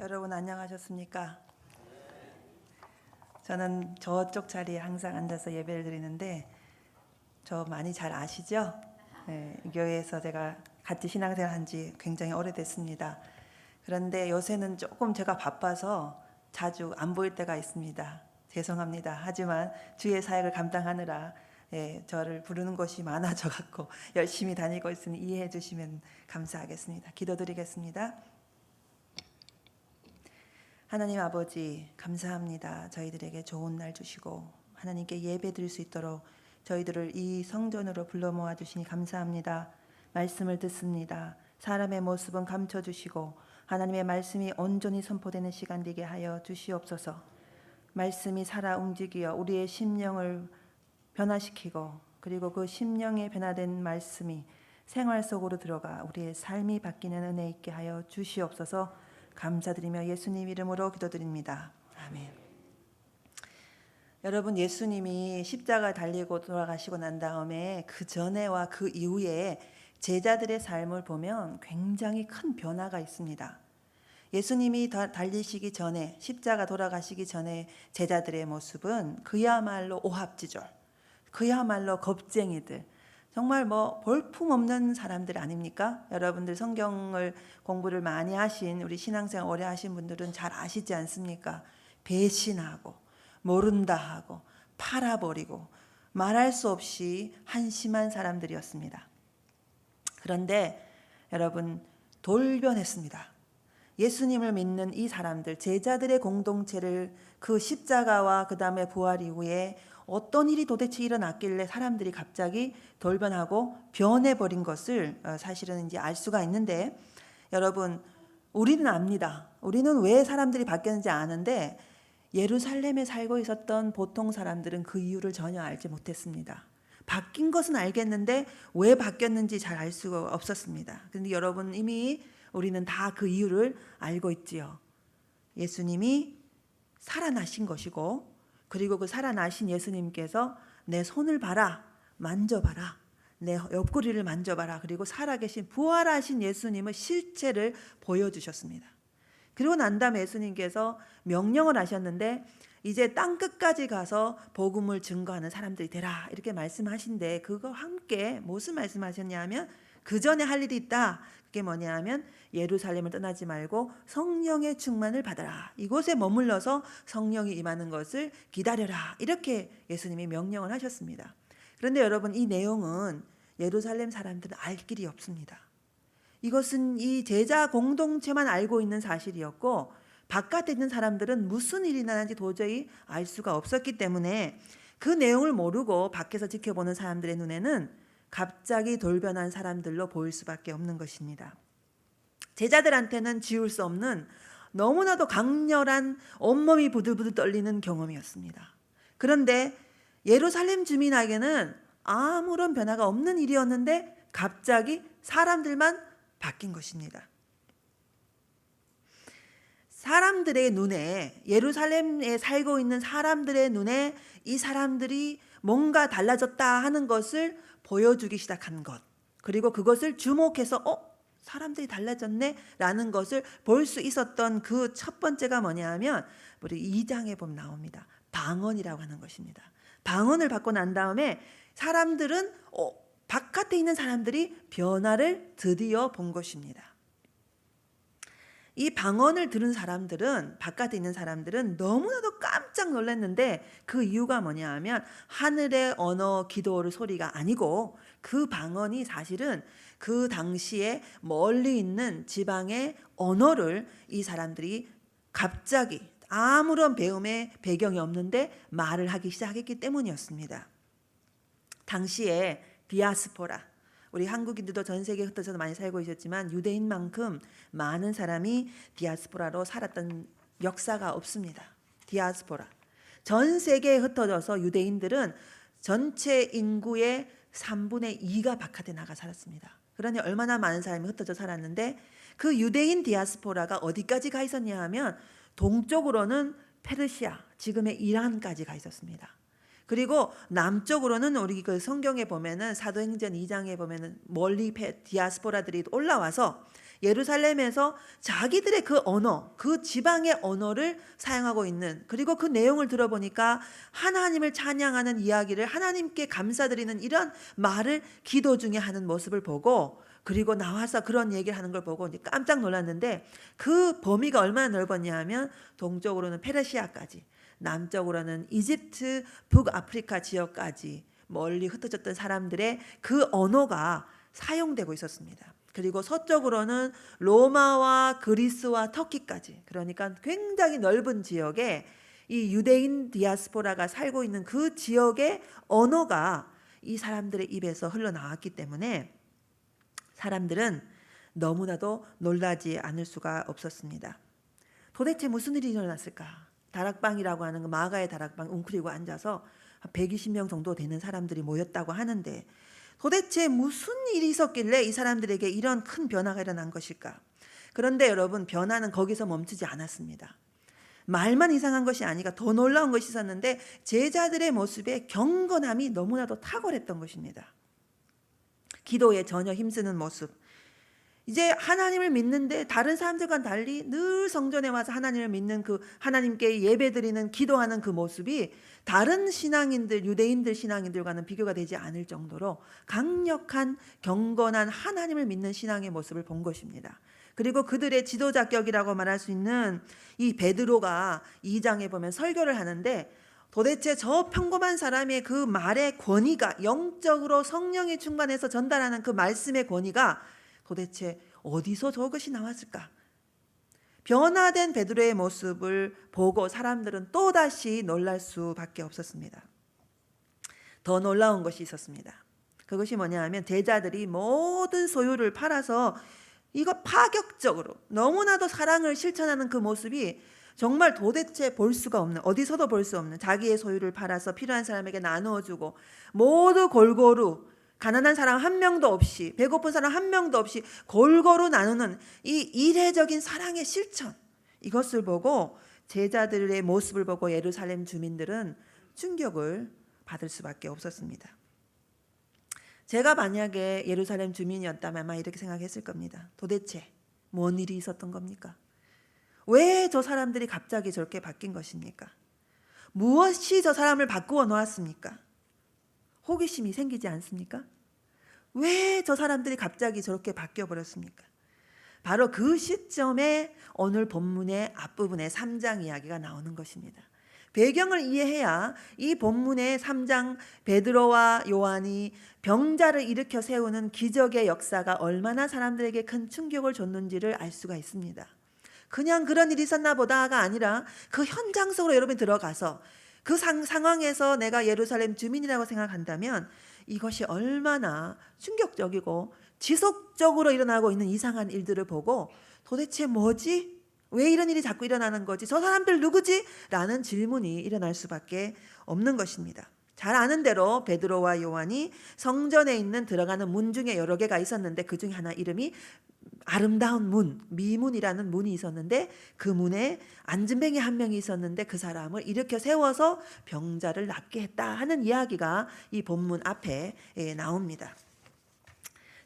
여러분 안녕하셨습니까? 저는 저쪽 자리에 항상 앉아서 예배를 드리는데 저 많이 잘 아시죠? 네, 이 교회에서 제가 같이 신앙생활 한 지 굉장히 오래됐습니다. 그런데 요새는 조금 제가 바빠서 자주 안 보일 때가 있습니다. 죄송합니다. 하지만 주의 사역을 감당하느라 저를 부르는 곳이 많아져 갖고 열심히 다니고 있으니 이해해 주시면 감사하겠습니다. 기도드리겠습니다. 하나님 아버지 감사합니다. 저희들에게 좋은 날 주시고 하나님께 예배 드릴 수 있도록 저희들을 이 성전으로 불러 모아 주시니 감사합니다. 말씀을 듣습니다. 사람의 모습은 감춰주시고 하나님의 말씀이 온전히 선포되는 시간 되게 하여 주시옵소서. 말씀이 살아 움직여 우리의 심령을 변화시키고 그리고 그 심령에 변화된 말씀이 생활 속으로 들어가 우리의 삶이 바뀌는 은혜 있게 하여 주시옵소서. 감사드리며 예수님 이름으로 기도드립니다. 아멘. 여러분, 예수님이 십자가 달리고 돌아가시고 난 다음에 그 전에와 그 이후에 제자들의 삶을 보면 굉장히 큰 변화가 있습니다. 예수님이 달리시기 전에, 십자가 돌아가시기 전에 제자들의 모습은 그야말로 오합지졸, 그야말로 겁쟁이들, 정말 볼품없는 사람들 아닙니까? 여러분들 성경을 공부를 많이 하신 우리 신앙생활 오래 하신 분들은 잘 아시지 않습니까? 배신하고 모른다 하고 팔아버리고 말할 수 없이 한심한 사람들이었습니다. 그런데 여러분 돌변했습니다. 예수님을 믿는 이 사람들, 제자들의 공동체를 그 십자가와 그 다음에 부활 이후에 어떤 일이 도대체 일어났길래 사람들이 갑자기 돌변하고 변해버린 것을 사실은 이제 알 수가 있는데, 여러분 우리는 압니다. 우리는 왜 사람들이 바뀌었는지 아는데 예루살렘에 살고 있었던 보통 사람들은 그 이유를 전혀 알지 못했습니다. 바뀐 것은 알겠는데 왜 바뀌었는지 잘 알 수가 없었습니다. 그런데 여러분 이미 우리는 다 그 이유를 알고 있지요. 예수님이 살아나신 것이고, 그리고 그 살아나신 예수님께서 내 손을 봐라, 만져봐라, 내 옆구리를 만져봐라, 그리고 살아계신 부활하신 예수님의 실체를 보여주셨습니다. 그리고 난 다음에 예수님께서 명령을 하셨는데 이제 땅끝까지 가서 복음을 증거하는 사람들이 되라 이렇게 말씀하신데, 그거 함께 무슨 말씀하셨냐면 그 전에 할 일이 있다. 그게 뭐냐 하면 예루살렘을 떠나지 말고 성령의 충만을 받아라. 이곳에 머물러서 성령이 임하는 것을 기다려라. 이렇게 예수님이 명령을 하셨습니다. 그런데 여러분 이 내용은 예루살렘 사람들은 알 길이 없습니다. 이것은 이 제자 공동체만 알고 있는 사실이었고 바깥에 있는 사람들은 무슨 일이 나는지 도저히 알 수가 없었기 때문에 그 내용을 모르고 밖에서 지켜보는 사람들의 눈에는 갑자기 돌변한 사람들로 보일 수밖에 없는 것입니다. 제자들한테는 지울 수 없는 너무나도 강렬한 온몸이 부들부들 떨리는 경험이었습니다. 그런데 예루살렘 주민에게는 아무런 변화가 없는 일이었는데 갑자기 사람들만 바뀐 것입니다. 사람들의 눈에, 예루살렘에 살고 있는 사람들의 눈에 이 사람들이 뭔가 달라졌다 하는 것을 보여주기 시작한 것, 그리고 그것을 주목해서 사람들이 달라졌네 라는 것을 볼 수 있었던 그 첫 번째가 뭐냐 하면 우리 2장에 보면 나옵니다. 방언이라고 하는 것입니다. 방언을 받고 난 다음에 사람들은 바깥에 있는 사람들이 변화를 드디어 본 것입니다. 이 방언을 들은 사람들은, 바깥에 있는 사람들은 너무나도 깜짝 놀랐는데 그 이유가 뭐냐 하면 하늘의 언어 기도를 소리가 아니고 그 방언이 사실은 그 당시에 멀리 있는 지방의 언어를 이 사람들이 갑자기 아무런 배움의 배경이 없는데 말을 하기 시작했기 때문이었습니다. 당시에 디아스포라, 우리 한국인들도 전 세계에 흩어져서 많이 살고 있었지만 유대인만큼 많은 사람이 디아스포라로 살았던 역사가 없습니다. 디아스포라. 전 세계에 흩어져서 유대인들은 전체 인구의 3분의 2가 바깥에 나가 살았습니다. 그러니 얼마나 많은 사람이 흩어져 살았는데 그 유대인 디아스포라가 어디까지 가 있었냐 하면 동쪽으로는 페르시아, 지금의 이란까지 가 있었습니다. 그리고 남쪽으로는 우리 그 성경에 보면은 사도행전 2장에 보면은 멀리 디아스포라들이 올라와서 예루살렘에서 자기들의 그 언어, 그 지방의 언어를 사용하고 있는, 그리고 그 내용을 들어보니까 하나님을 찬양하는 이야기를, 하나님께 감사드리는 이런 말을 기도 중에 하는 모습을 보고, 그리고 나와서 그런 얘기를 하는 걸 보고 깜짝 놀랐는데, 그 범위가 얼마나 넓었냐 하면 동쪽으로는 페르시아까지, 남쪽으로는 이집트, 북아프리카 지역까지 멀리 흩어졌던 사람들의 그 언어가 사용되고 있었습니다. 그리고 서쪽으로는 로마와 그리스와 터키까지, 그러니까 굉장히 넓은 지역에 이 유대인 디아스포라가 살고 있는 그 지역의 언어가 이 사람들의 입에서 흘러나왔기 때문에 사람들은 너무나도 놀라지 않을 수가 없었습니다. 도대체 무슨 일이 일어났을까? 다락방이라고 하는 그 마가의 다락방 웅크리고 앉아서 120명 정도 되는 사람들이 모였다고 하는데, 도대체 무슨 일이 있었길래 이 사람들에게 이런 큰 변화가 일어난 것일까? 그런데 여러분, 변화는 거기서 멈추지 않았습니다. 말만 이상한 것이 아니라 더 놀라운 것이 있었는데, 제자들의 모습에 경건함이 너무나도 탁월했던 것입니다. 기도에 전혀 힘쓰는 모습. 이제 하나님을 믿는데 다른 사람들과는 달리 늘 성전에 와서 하나님을 믿는, 그 하나님께 예배드리는, 기도하는 그 모습이 다른 신앙인들, 유대인들 신앙인들과는 비교가 되지 않을 정도로 강력한 경건한 하나님을 믿는 신앙의 모습을 본 것입니다. 그리고 그들의 지도자격이라고 말할 수 있는 이 베드로가 2장에 보면 설교를 하는데, 도대체 저 평범한 사람의 그 말의 권위가, 영적으로 성령이 충만해서 전달하는 그 말씀의 권위가 도대체 어디서 저것이 나왔을까? 변화된 베드로의 모습을 보고 사람들은 또다시 놀랄 수밖에 없었습니다. 더 놀라운 것이 있었습니다. 그것이 뭐냐 하면, 제자들이 모든 소유를 팔아서 이거 파격적으로 너무나도 사랑을 실천하는 그 모습이 정말 도대체 볼 수가 없는, 어디서도 볼 수 없는, 자기의 소유를 팔아서 필요한 사람에게 나누어 주고 모두 골고루, 가난한 사람 한 명도 없이, 배고픈 사람 한 명도 없이 골고루 나누는 이 이례적인 사랑의 실천, 이것을 보고 제자들의 모습을 보고 예루살렘 주민들은 충격을 받을 수밖에 없었습니다. 제가 만약에 예루살렘 주민이었다면 아마 이렇게 생각했을 겁니다. 도대체 뭔 일이 있었던 겁니까? 왜 저 사람들이 갑자기 저렇게 바뀐 것입니까? 무엇이 저 사람을 바꾸어 놓았습니까? 호기심이 생기지 않습니까? 왜 저 사람들이 갑자기 저렇게 바뀌어 버렸습니까? 바로 그 시점에 오늘 본문의 앞부분에 3장 이야기가 나오는 것입니다. 배경을 이해해야 이 본문의 3장 베드로와 요한이 병자를 일으켜 세우는 기적의 역사가 얼마나 사람들에게 큰 충격을 줬는지를 알 수가 있습니다. 그냥 그런 일이 있었나 보다가 아니라 그 현장 속으로 여러분이 들어가서 그 상황에서 내가 예루살렘 주민이라고 생각한다면 이것이 얼마나 충격적이고 지속적으로 일어나고 있는 이상한 일들을 보고 도대체 뭐지? 왜 이런 일이 자꾸 일어나는 거지? 저 사람들 누구지? 라는 질문이 일어날 수밖에 없는 것입니다. 잘 아는 대로 베드로와 요한이 성전에 있는 들어가는 문 중에 여러 개가 있었는데, 그 중에 하나 이름이 아름다운 문, 미문이라는 문이 있었는데, 그 문에 안진뱅이 한 명이 있었는데 그 사람을 일으켜 세워서 병자를 낫게 했다 하는 이야기가 이 본문 앞에 나옵니다.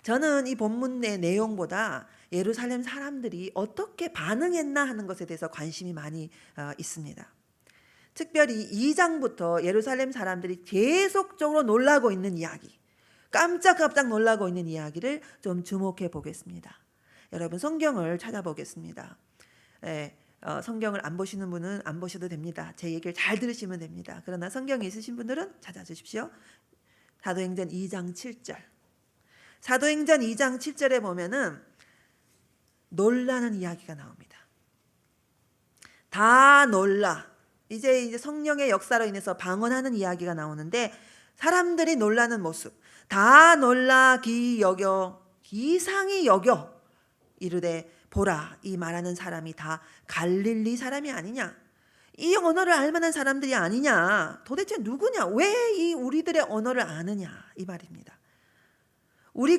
저는 이 본문의 내용보다 예루살렘 사람들이 어떻게 반응했나 하는 것에 대해서 관심이 많이 있습니다. 특별히 2장부터 예루살렘 사람들이 계속적으로 놀라고 있는 이야기, 깜짝깜짝 놀라고 있는 이야기를 좀 주목해 보겠습니다. 여러분, 성경을 찾아보겠습니다. 성경을 안 보시는 분은 안 보셔도 됩니다. 제 얘기를 잘 들으시면 됩니다. 그러나 성경이 있으신 분들은 찾아주십시오. 사도행전 2장 7절. 사도행전 2장 7절에 보면은 놀라는 이야기가 나옵니다. 다 놀라. 이제 성령의 역사로 인해서 방언하는 이야기가 나오는데, 사람들이 놀라는 모습. 다 놀라 기상히 여겨 이르되 보라, 이 말하는 사람이 다 갈릴리 사람이 아니냐? 이 언어를 알 만한 사람들이 아니냐? 도대체 누구냐? 왜 이 우리들의 언어를 아느냐? 이 말입니다. 우리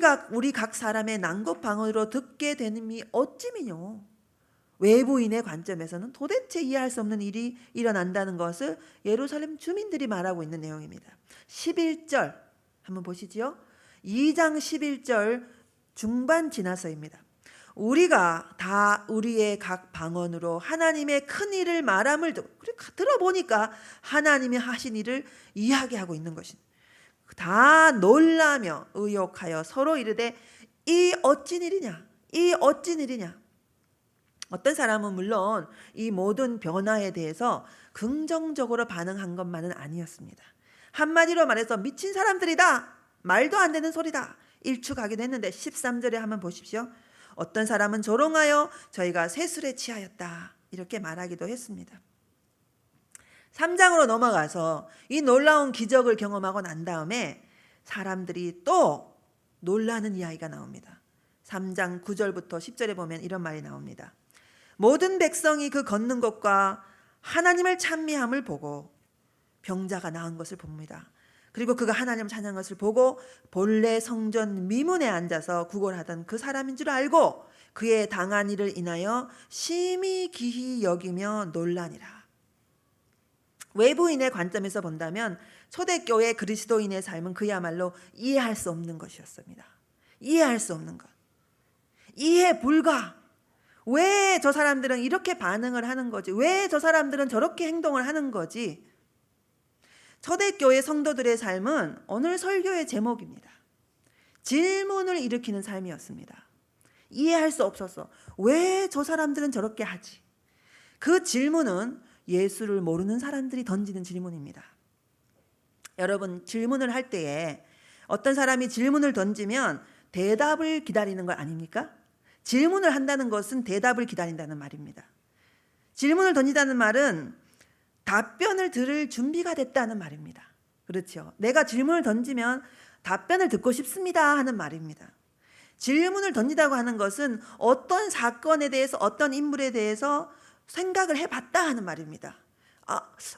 각 사람의 난국 방언으로 듣게 되는이 어찌미뇨? 외부인의 관점에서는 도대체 이해할 수 없는 일이 일어난다는 것을 예루살렘 주민들이 말하고 있는 내용입니다. 11절 한번 보시지요. 2장 11절 중반 지나서입니다. 우리가 다 우리의 각 방언으로 하나님의 큰 일을 말함을 들어보니까 하나님이 하신 일을 이야기하고 있는 것입니다. 다 놀라며 의욕하여 서로 이르되 이 어찌 일이냐, 이 어찌 일이냐. 어떤 사람은 물론 이 모든 변화에 대해서 긍정적으로 반응한 것만은 아니었습니다. 한마디로 말해서 미친 사람들이다, 말도 안 되는 소리다 일축하기도 했는데 13절에 한번 보십시오. 어떤 사람은 조롱하여 저희가 세술에 취하였다 이렇게 말하기도 했습니다. 3장으로 넘어가서 이 놀라운 기적을 경험하고 난 다음에 사람들이 또 놀라는 이야기가 나옵니다. 3장 9절부터 10절에 보면 이런 말이 나옵니다. 모든 백성이 그 걷는 것과 하나님을 찬미함을 보고 병자가 나은 것을 봅니다. 그리고 그가 하나님을 찬양한 것을 보고 본래 성전 미문에 앉아서 구걸하던 그 사람인 줄 알고 그의 당한 일을 인하여 심히 기히 여기며 놀라니라. 외부인의 관점에서 본다면 초대교회 그리스도인의 삶은 그야말로 이해할 수 없는 것이었습니다. 이해할 수 없는 것. 이해 불가. 왜 저 사람들은 이렇게 반응을 하는 거지? 왜 저 사람들은 저렇게 행동을 하는 거지? 초대교회 성도들의 삶은 오늘 설교의 제목입니다. 질문을 일으키는 삶이었습니다. 이해할 수 없어서 왜 저 사람들은 저렇게 하지? 그 질문은 예수를 모르는 사람들이 던지는 질문입니다. 여러분, 질문을 할 때에 어떤 사람이 질문을 던지면 대답을 기다리는 거 아닙니까? 질문을 한다는 것은 대답을 기다린다는 말입니다. 질문을 던지다는 말은 답변을 들을 준비가 됐다는 말입니다. 그렇죠? 내가 질문을 던지면 답변을 듣고 싶습니다 하는 말입니다. 질문을 던지다고 하는 것은 어떤 사건에 대해서 어떤 인물에 대해서 생각을 해봤다 하는 말입니다.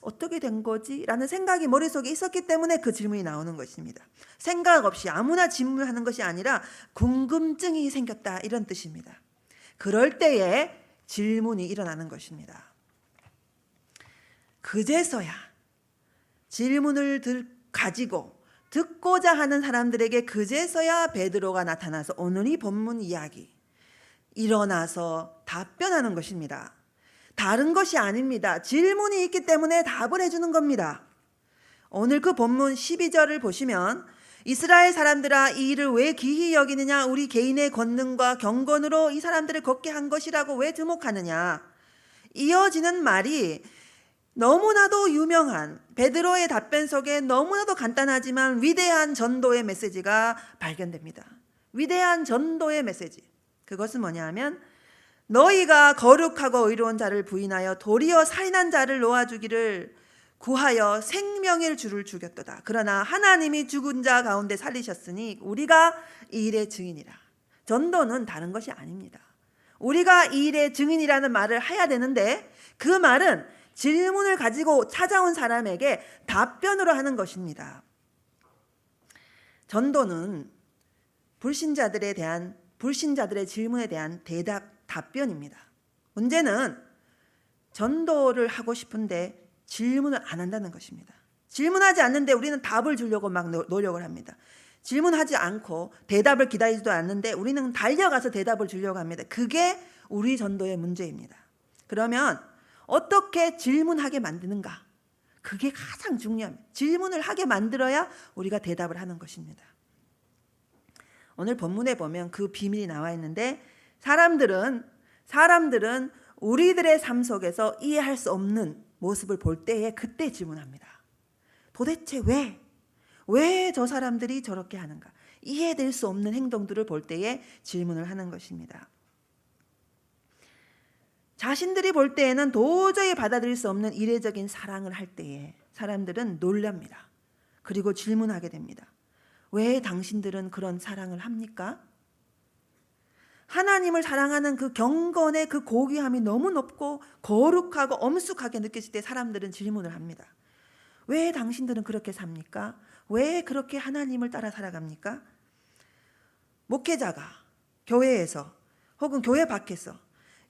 어떻게 된 거지? 라는 생각이 머릿속에 있었기 때문에 그 질문이 나오는 것입니다. 생각 없이 아무나 질문하는 것이 아니라 궁금증이 생겼다 이런 뜻입니다. 그럴 때에 질문이 일어나는 것입니다. 그제서야 질문을 가지고 듣고자 하는 사람들에게 그제서야 베드로가 나타나서 오늘 이 본문 이야기 일어나서 답변하는 것입니다. 다른 것이 아닙니다. 질문이 있기 때문에 답을 해주는 겁니다. 오늘 그 본문 12절을 보시면 이스라엘 사람들아 이 일을 왜 기히 여기느냐, 우리 개인의 권능과 경건으로 이 사람들을 걷게 한 것이라고 왜 주목하느냐. 이어지는 말이 너무나도 유명한 베드로의 답변 속에 너무나도 간단하지만 위대한 전도의 메시지가 발견됩니다. 위대한 전도의 메시지. 그것은 뭐냐 하면 너희가 거룩하고 의로운 자를 부인하여 도리어 살인한 자를 놓아주기를 구하여 생명의 주를 죽였도다. 그러나 하나님이 죽은 자 가운데 살리셨으니 우리가 이 일의 증인이라. 전도는 다른 것이 아닙니다. 우리가 이 일의 증인이라는 말을 해야 되는데 그 말은 질문을 가지고 찾아온 사람에게 답변으로 하는 것입니다. 전도는 불신자들의 질문에 대한 답변입니다. 문제는 전도를 하고 싶은데 질문을 안 한다는 것입니다. 질문하지 않는데 우리는 답을 주려고 막 노력을 합니다. 질문하지 않고 대답을 기다리지도 않는데 우리는 달려가서 대답을 주려고 합니다. 그게 우리 전도의 문제입니다. 그러면 어떻게 질문하게 만드는가? 그게 가장 중요합니다. 질문을 하게 만들어야 우리가 대답을 하는 것입니다. 오늘 본문에 보면 그 비밀이 나와 있는데 사람들은 우리들의 삶 속에서 이해할 수 없는 모습을 볼 때에 그때 질문합니다. 도대체 왜 저 사람들이 저렇게 하는가? 이해될 수 없는 행동들을 볼 때에 질문을 하는 것입니다. 자신들이 볼 때에는 도저히 받아들일 수 없는 이례적인 사랑을 할 때에 사람들은 놀랍니다. 그리고 질문하게 됩니다. 왜 당신들은 그런 사랑을 합니까? 하나님을 사랑하는 그 경건의 그 고귀함이 너무 높고 거룩하고 엄숙하게 느껴질 때 사람들은 질문을 합니다. 왜 당신들은 그렇게 삽니까? 왜 그렇게 하나님을 따라 살아갑니까? 목회자가 교회에서 혹은 교회 밖에서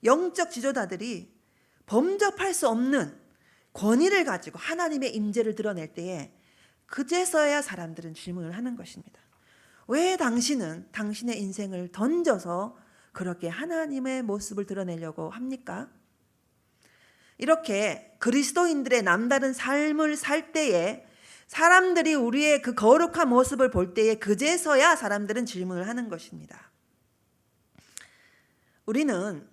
영적 지도자들이 범접할 수 없는 권위를 가지고 하나님의 임재를 드러낼 때에 그제서야 사람들은 질문을 하는 것입니다. 왜 당신은 당신의 인생을 던져서 그렇게 하나님의 모습을 드러내려고 합니까? 이렇게 그리스도인들의 남다른 삶을 살 때에 사람들이 우리의 그 거룩한 모습을 볼 때에 그제서야 사람들은 질문을 하는 것입니다. 우리는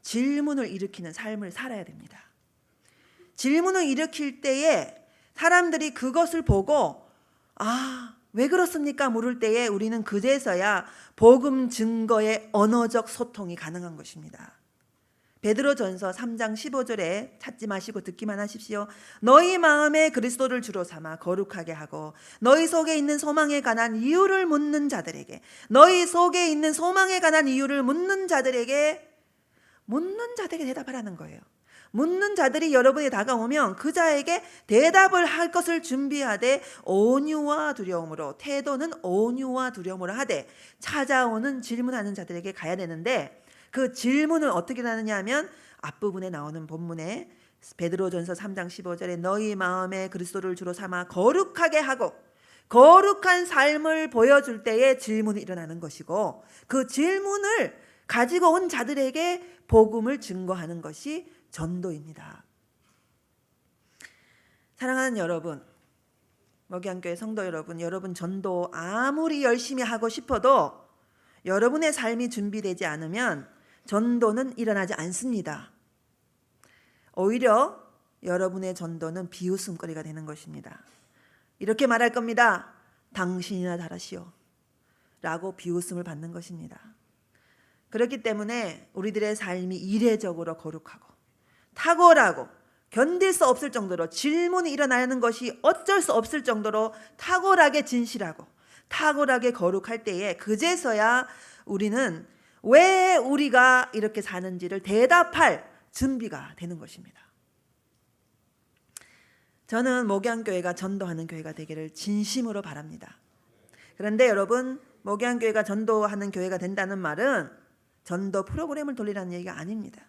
질문을 일으키는 삶을 살아야 됩니다. 질문을 일으킬 때에 사람들이 그것을 보고 왜 그렇습니까? 물을 때에 우리는 그제서야 복음 증거의 언어적 소통이 가능한 것입니다. 베드로전서 3장 15절에 찾지 마시고 듣기만 하십시오. 너희 마음에 그리스도를 주로 삼아 거룩하게 하고 너희 속에 있는 소망에 관한 이유를 묻는 자들에게 너희 속에 있는 소망에 관한 이유를 묻는 자들에게 대답하라는 거예요. 묻는 자들이 여러분이 다가오면 그 자에게 대답을 할 것을 준비하되 온유와 두려움으로 태도는 온유와 두려움으로 하되 찾아오는 질문하는 자들에게 가야 되는데 그 질문을 어떻게 하느냐 하면 앞부분에 나오는 본문에 베드로전서 3장 15절에 너희 마음에 그리스도를 주로 삼아 거룩하게 하고 거룩한 삶을 보여줄 때에 질문이 일어나는 것이고 그 질문을 가지고 온 자들에게 복음을 증거하는 것이 전도입니다. 사랑하는 여러분, 목양교회 성도 여러분, 여러분 전도 아무리 열심히 하고 싶어도 여러분의 삶이 준비되지 않으면 전도는 일어나지 않습니다. 오히려 여러분의 전도는 비웃음거리가 되는 것입니다. 이렇게 말할 겁니다. 당신이나 잘하시오 라고 비웃음을 받는 것입니다. 그렇기 때문에 우리들의 삶이 이례적으로 거룩하고 탁월하고 견딜 수 없을 정도로 질문이 일어나는 것이 어쩔 수 없을 정도로 탁월하게 진실하고 탁월하게 거룩할 때에 그제서야 우리는 왜 우리가 이렇게 사는지를 대답할 준비가 되는 것입니다. 저는 목양교회가 전도하는 교회가 되기를 진심으로 바랍니다. 그런데 여러분, 목양교회가 전도하는 교회가 된다는 말은 전도 프로그램을 돌리라는 얘기가 아닙니다.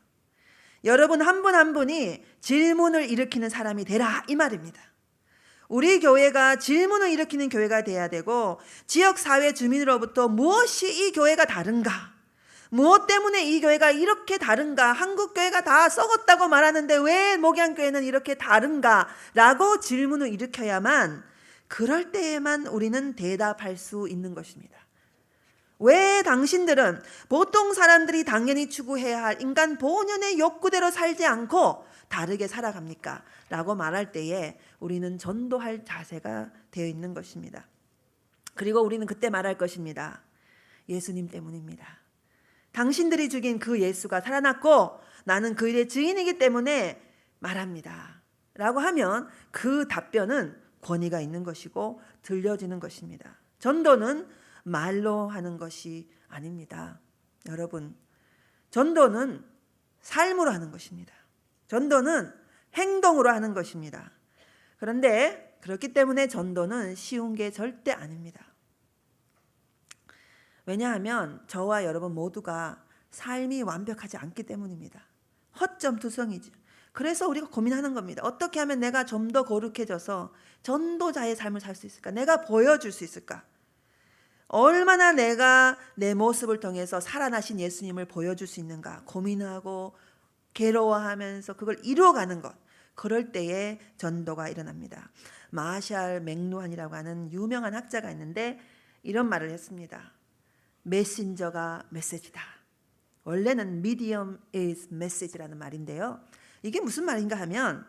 여러분 한 분 한 분이 질문을 일으키는 사람이 되라 이 말입니다. 우리 교회가 질문을 일으키는 교회가 돼야 되고 지역사회 주민으로부터 무엇이 이 교회가 다른가? 무엇 때문에 이 교회가 이렇게 다른가? 한국교회가 다 썩었다고 말하는데 왜 목양교회는 이렇게 다른가? 라고 질문을 일으켜야만 그럴 때에만 우리는 대답할 수 있는 것입니다. 왜 당신들은 보통 사람들이 당연히 추구해야 할 인간 본연의 욕구대로 살지 않고 다르게 살아갑니까? 라고 말할 때에 우리는 전도할 자세가 되어 있는 것입니다. 그리고 우리는 그때 말할 것입니다. 예수님 때문입니다. 당신들이 죽인 그 예수가 살아났고 나는 그 일의 증인이기 때문에 말합니다. 라고 하면 그 답변은 권위가 있는 것이고 들려지는 것입니다. 전도는 말로 하는 것이 아닙니다. 여러분, 전도는 삶으로 하는 것입니다. 전도는 행동으로 하는 것입니다. 그런데 그렇기 때문에 전도는 쉬운 게 절대 아닙니다. 왜냐하면 저와 여러분 모두가 삶이 완벽하지 않기 때문입니다. 허점투성이죠. 그래서 우리가 고민하는 겁니다. 어떻게 하면 내가 좀 더 거룩해져서 전도자의 삶을 살 수 있을까? 내가 보여줄 수 있을까? 얼마나 내가 내 모습을 통해서 살아나신 예수님을 보여줄 수 있는가 고민하고 괴로워하면서 그걸 이루어가는 것, 그럴 때에 전도가 일어납니다. 마샬 맥루한이라고 하는 유명한 학자가 있는데 이런 말을 했습니다. 메신저가 메시지다. 원래는 medium is message라는 말인데요, 이게 무슨 말인가 하면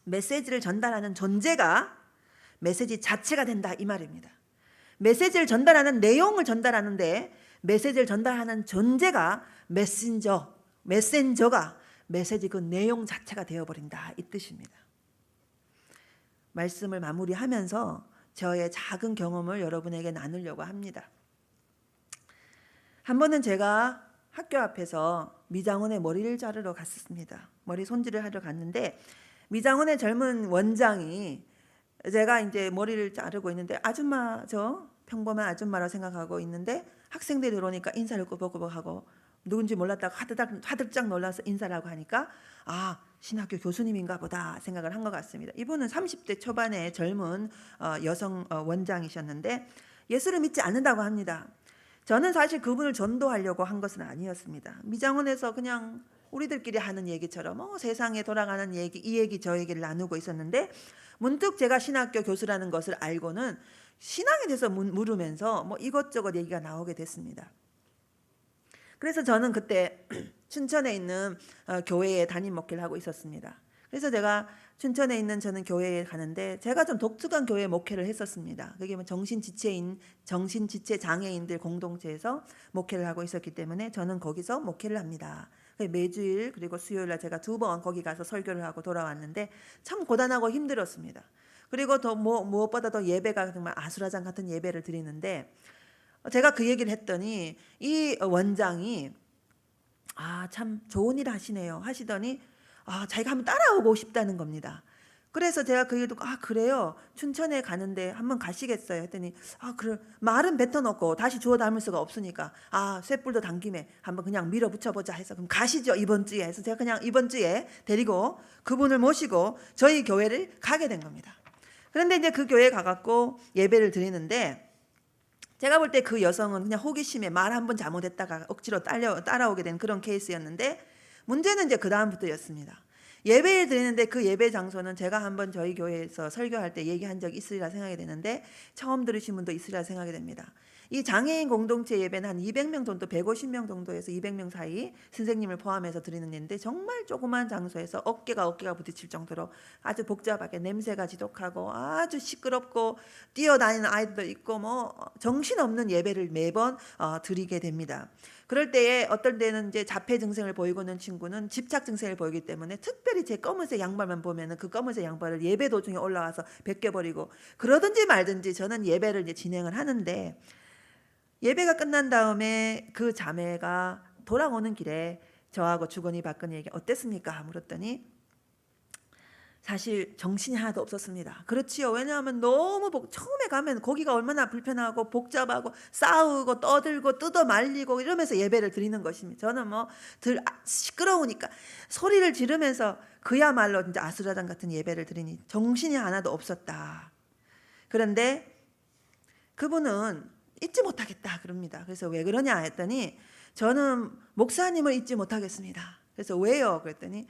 메시지를 전달하는 존재가 메시지 자체가 된다 이 말입니다. 메시지를 전달하는 내용을 전달하는데 메시지를 전달하는 존재가 메신저가 메시지 그 내용 자체가 되어버린다 이 뜻입니다. 말씀을 마무리하면서 저의 작은 경험을 여러분에게 나누려고 합니다. 한 번은 제가 학교 앞에서 미장원의 머리를 자르러 갔었습니다. 머리 손질을 하러 갔는데 미장원의 젊은 원장이 제가 이제 머리를 자르고 있는데 아줌마, 저 평범한 아줌마라고 생각하고 있는데 학생들이 들어오니까 인사를 꾸벅꾸벅하고 누군지 몰랐다가 화들짝 놀라서 인사를 하고 하니까 신학교 교수님인가 보다 생각을 한 것 같습니다. 이분은 30대 초반의 젊은 여성 원장이셨는데 예수를 믿지 않는다고 합니다. 저는 사실 그분을 전도하려고 한 것은 아니었습니다. 미장원에서 그냥 우리들끼리 하는 얘기처럼 세상에 돌아가는 얘기, 이 얘기 저 얘기를 나누고 있었는데, 문득 제가 신학교 교수라는 것을 알고는 신앙에 대해서 물으면서 이것저것 얘기가 나오게 됐습니다. 그래서 저는 그때 춘천에 있는 교회에 담임 목회를 하고 있었습니다. 그래서 제가 춘천에 있는 저는 교회에 가는데, 제가 좀 독특한 교회 목회를 했었습니다. 그게 정신지체 장애인들 공동체에서 목회를 하고 있었기 때문에 저는 거기서 목회를 합니다. 매주일 그리고 수요일날 제가 2번 거기 가서 설교를 하고 돌아왔는데 참 고단하고 힘들었습니다. 그리고 더 무엇보다 더 예배가 정말 아수라장 같은 예배를 드리는데, 제가 그 얘기를 했더니 이 원장이 참 좋은 일 하시네요 하시더니 자기가 한번 따라오고 싶다는 겁니다. 그래서 제가 그 얘기 듣고 그래요, 춘천에 가는데 한번 가시겠어요 했더니 그래, 말은 뱉어놓고 다시 주워 담을 수가 없으니까 쇳불도 당김에 한번 그냥 밀어붙여보자 해서 그럼 가시죠 이번 주에 해서 제가 그냥 이번 주에 데리고 그분을 모시고 저희 교회를 가게 된 겁니다. 그런데 이제 그 교회에 가갖고 예배를 드리는데, 제가 볼 때 그 여성은 그냥 호기심에 말 한 번 잘못했다가 억지로 따라오게 된 그런 케이스였는데, 문제는 이제 그 다음부터였습니다. 예배를 드리는데 그 예배 장소는 제가 한번 저희 교회에서 설교할 때 얘기한 적이 있으리라 생각이 되는데, 처음 들으신 분도 있으리라 생각이 됩니다. 이 장애인 공동체 예배는 한 200명 정도, 150명 정도에서 200명 사이 선생님을 포함해서 드리는 예인데, 정말 조그만 장소에서 어깨가 부딪힐 정도로 아주 복잡하게 냄새가 지독하고 아주 시끄럽고 뛰어다니는 아이들도 있고 정신없는 예배를 매번 드리게 됩니다. 그럴 때에 어떨 때는 이제 자폐 증세를 보이고 있는 친구는 집착 증세를 보이기 때문에 특별히 제 검은색 양말만 보면은 그 검은색 양말을 예배 도중에 올라와서 벗겨버리고, 그러든지 말든지 저는 예배를 이제 진행을 하는데, 예배가 끝난 다음에 그 자매가 돌아오는 길에 저하고 주거니 받거니에게 어땠습니까? 물었더니 사실 정신이 하나도 없었습니다. 그렇지요. 왜냐하면 너무 처음에 가면 거기가 얼마나 불편하고 복잡하고 싸우고 떠들고 뜯어 말리고 이러면서 예배를 드리는 것입니다. 저는 시끄러우니까 소리를 지르면서 그야말로 진짜 아수라장 같은 예배를 드리니 정신이 하나도 없었다. 그런데 그분은 잊지 못하겠다 그럽니다. 그래서 왜 그러냐 했더니, 저는 목사님을 잊지 못하겠습니다. 그래서 왜요? 그랬더니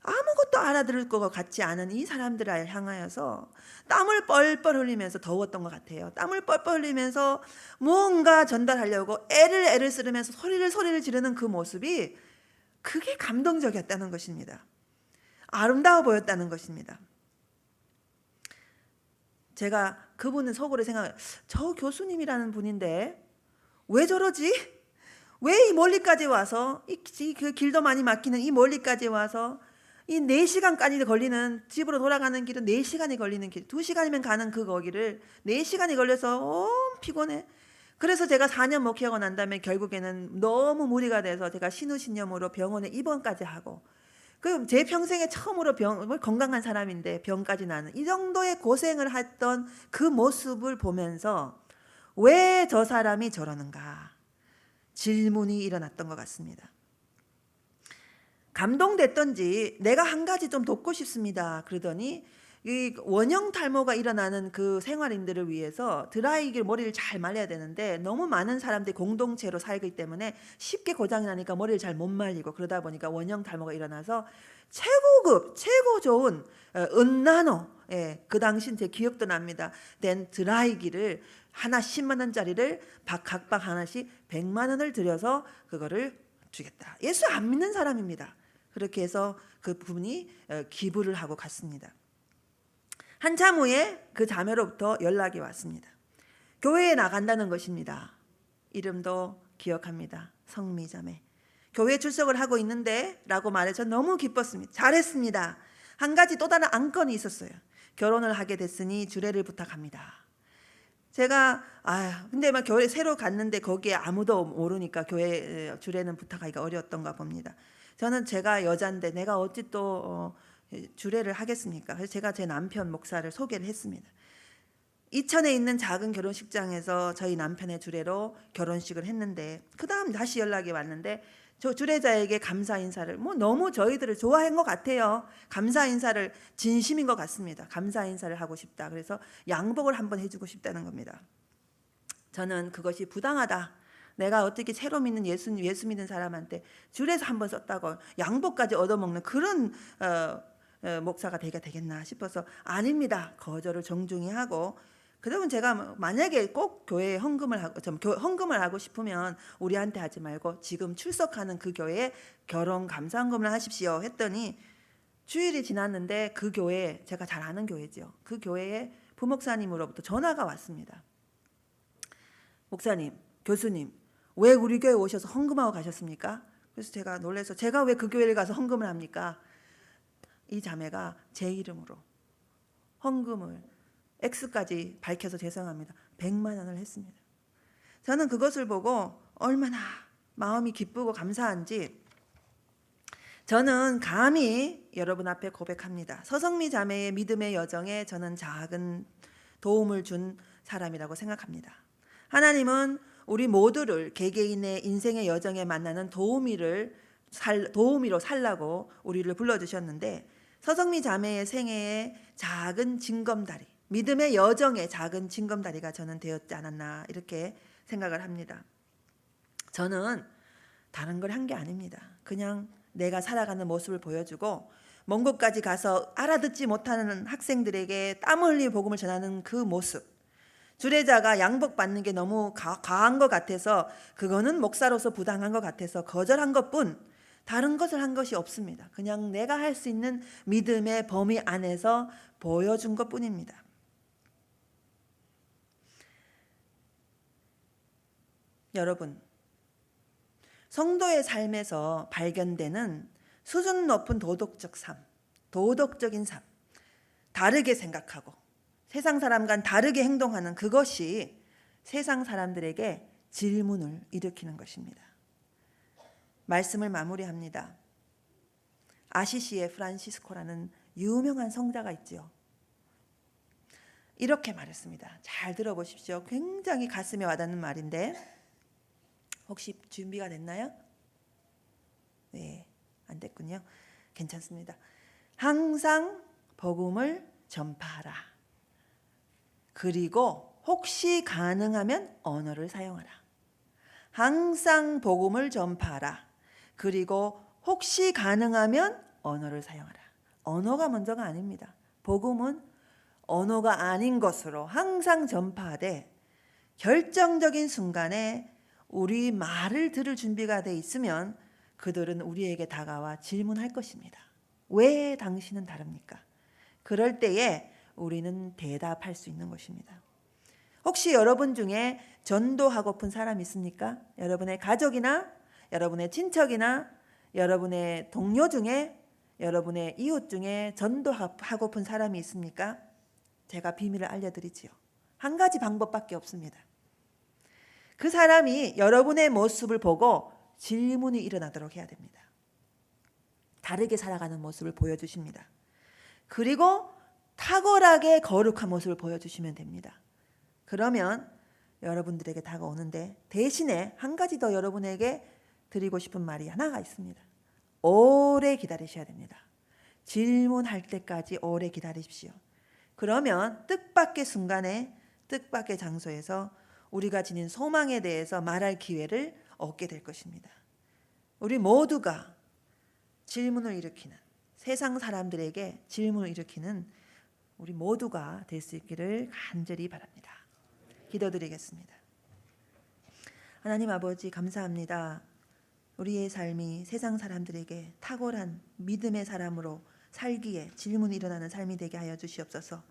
아무것도 알아들을 것 같지 않은 이 사람들을 향하여서 땀을 뻘뻘 흘리면서 더웠던 것 같아요. 땀을 뻘뻘 흘리면서 뭔가 전달하려고 애를 쓰면서 소리를 지르는 그 모습이, 그게 감동적이었다는 것입니다. 아름다워 보였다는 것입니다. 제가 그분은 속으로 생각해요. 저 교수님이라는 분인데 왜 저러지? 왜 이 멀리까지 와서 그 길도 많이 막히는 이 멀리까지 와서 이 4시간까지 걸리는, 집으로 돌아가는 길은 4시간이 걸리는 길, 2시간이면 가는 그 거기를 4시간이 걸려서 피곤해. 그래서 제가 4년 목회하고 난 다음에 결국에는 너무 무리가 돼서 제가 신우신염으로 병원에 입원까지 하고, 제 평생에 처음으로 건강한 사람인데 병까지 나는 이 정도의 고생을 했던 그 모습을 보면서 왜 저 사람이 저러는가 질문이 일어났던 것 같습니다. 감동됐던지 내가 한 가지 좀 돕고 싶습니다 그러더니, 이 원형 탈모가 일어나는 그 생활인들을 위해서 드라이기를 머리를 잘 말려야 되는데, 너무 많은 사람들이 공동체로 살기 때문에 쉽게 고장이 나니까 머리를 잘 못 말리고, 그러다 보니까 원형 탈모가 일어나서 최고급 최고 좋은 은나노, 그 당시 제 기억도 납니다, 된 드라이기를 하나 10만 원짜리를 각각 하나씩 100만 원을 들여서 그거를 주겠다. 예수 안 믿는 사람입니다. 그렇게 해서 그 부분이 기부를 하고 갔습니다. 한참 후에 그 자매로부터 연락이 왔습니다. 교회에 나간다는 것입니다. 이름도 기억합니다. 성미자매. 교회 출석을 하고 있는데 라고 말해서 너무 기뻤습니다. 잘했습니다. 한 가지 또 다른 안건이 있었어요. 결혼을 하게 됐으니 주례를 부탁합니다. 제가 근데 교회 새로 갔는데 거기에 아무도 모르니까 교회 주례는 부탁하기가 어려웠던가 봅니다. 저는 제가 여잔데 내가 어찌 또 주례를 하겠습니까? 그래서 제가 제 남편 목사를 소개를 했습니다. 이천에 있는 작은 결혼식장에서 저희 남편의 주례로 결혼식을 했는데, 그 다음 다시 연락이 왔는데 저 주례자에게 감사 인사를 너무 저희들을 좋아한 것 같아요. 감사 인사를 진심인 것 같습니다. 감사 인사를 하고 싶다. 그래서 양복을 한번 해주고 싶다는 겁니다. 저는 그것이 부당하다, 내가 어떻게 새로 믿는 예수 믿는 사람한테 줄에서 한번 썼다고 양복까지 얻어먹는 그런 목사가 되겠나 싶어서 아닙니다. 거절을 정중히 하고, 그러면 제가 만약에 꼭 교회에 헌금을 하고 싶으면 우리한테 하지 말고 지금 출석하는 그 교회에 결혼 감사헌금을 하십시오 했더니, 주일이 지났는데 그 교회, 제가 잘 아는 교회죠, 그 교회에 부목사님으로부터 전화가 왔습니다. 목사님, 교수님, 왜 우리 교회 오셔서 헌금하고 가셨습니까? 그래서 제가 놀라서, 제가 왜 그 교회를 가서 헌금을 합니까? 이 자매가 제 이름으로 헌금을 X까지 밝혀서 죄송합니다, 100만 원을 했습니다. 저는 그것을 보고 얼마나 마음이 기쁘고 감사한지 저는 감히 여러분 앞에 고백합니다. 서성미 자매의 믿음의 여정에 저는 작은 도움을 준 사람이라고 생각합니다. 하나님은 우리 모두를 개개인의 인생의 여정에 만나는 도우미로 살라고 우리를 불러주셨는데, 서성미 자매의 생애의 작은 징검다리, 믿음의 여정의 작은 징검다리가 저는 되었지 않았나 이렇게 생각을 합니다. 저는 다른 걸 한 게 아닙니다. 그냥 내가 살아가는 모습을 보여주고 먼 곳까지 가서 알아듣지 못하는 학생들에게 땀 흘리 복음을 전하는 그 모습, 주례자가 양복 받는 게 너무 과한 것 같아서, 그거는 목사로서 부당한 것 같아서 거절한 것뿐 다른 것을 한 것이 없습니다. 그냥 내가 할 수 있는 믿음의 범위 안에서 보여준 것뿐입니다. 여러분, 성도의 삶에서 발견되는 수준 높은 도덕적인 삶, 다르게 생각하고 세상 사람과는 다르게 행동하는 그것이 세상 사람들에게 질문을 일으키는 것입니다. 말씀을 마무리합니다. 아시시의 프란시스코라는 유명한 성자가 있지요. 이렇게 말했습니다. 잘 들어보십시오. 굉장히 가슴에 와닿는 말인데, 혹시 준비가 됐나요? 네, 안 됐군요. 괜찮습니다. 항상 복음을 전파하라. 그리고 혹시 가능하면 언어를 사용하라. 항상 복음을 전파하라. 그리고 혹시 가능하면 언어를 사용하라. 언어가 먼저가 아닙니다. 복음은 언어가 아닌 것으로 항상 전파하되, 결정적인 순간에 우리 말을 들을 준비가 돼 있으면 그들은 우리에게 다가와 질문할 것입니다. 왜 당신은 다릅니까? 그럴 때에 우리는 대답할 수 있는 것입니다. 혹시 여러분 중에 전도하고픈 사람이 있습니까? 여러분의 가족이나 여러분의 친척이나 여러분의 동료 중에, 여러분의 이웃 중에 전도하고픈 사람이 있습니까? 제가 비밀을 알려드리지요. 한 가지 방법밖에 없습니다. 그 사람이 여러분의 모습을 보고 질문이 일어나도록 해야 됩니다. 다르게 살아가는 모습을 보여주십니다. 그리고 탁월하게 거룩한 모습을 보여주시면 됩니다. 그러면 여러분들에게 다가오는데, 대신에 한 가지 더 여러분에게 드리고 싶은 말이 하나가 있습니다. 오래 기다리셔야 됩니다. 질문할 때까지 오래 기다리십시오. 그러면 뜻밖의 순간에, 뜻밖의 장소에서 우리가 지닌 소망에 대해서 말할 기회를 얻게 될 것입니다. 우리 모두가 질문을 일으키는, 세상 사람들에게 질문을 일으키는 우리 모두가 될 수 있기를 간절히 바랍니다. 기도드리겠습니다. 하나님 아버지, 감사합니다. 우리의 삶이 세상 사람들에게 탁월한 믿음의 사람으로 살기에 질문이 일어나는 삶이 되게 하여 주시옵소서.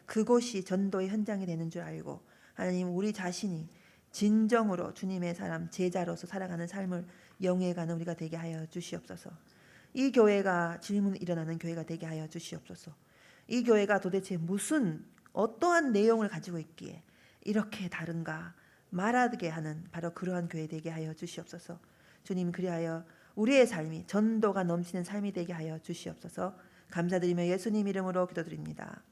그곳이 전도의 현장이 되는 줄 알고, 하나님, 우리 자신이 진정으로 주님의 사람, 제자로서 살아가는 삶을 영위해가는 우리가 되게 하여 주시옵소서. 이 교회가 질문이 일어나는 교회가 되게 하여 주시옵소서. 이 교회가 도대체 어떠한 내용을 가지고 있기에 이렇게 다른가 말하게 하는 바로 그러한 교회 되게 하여 주시옵소서. 주님, 그리하여 우리의 삶이 전도가 넘치는 삶이 되게 하여 주시옵소서. 감사드리며 예수님 이름으로 기도드립니다.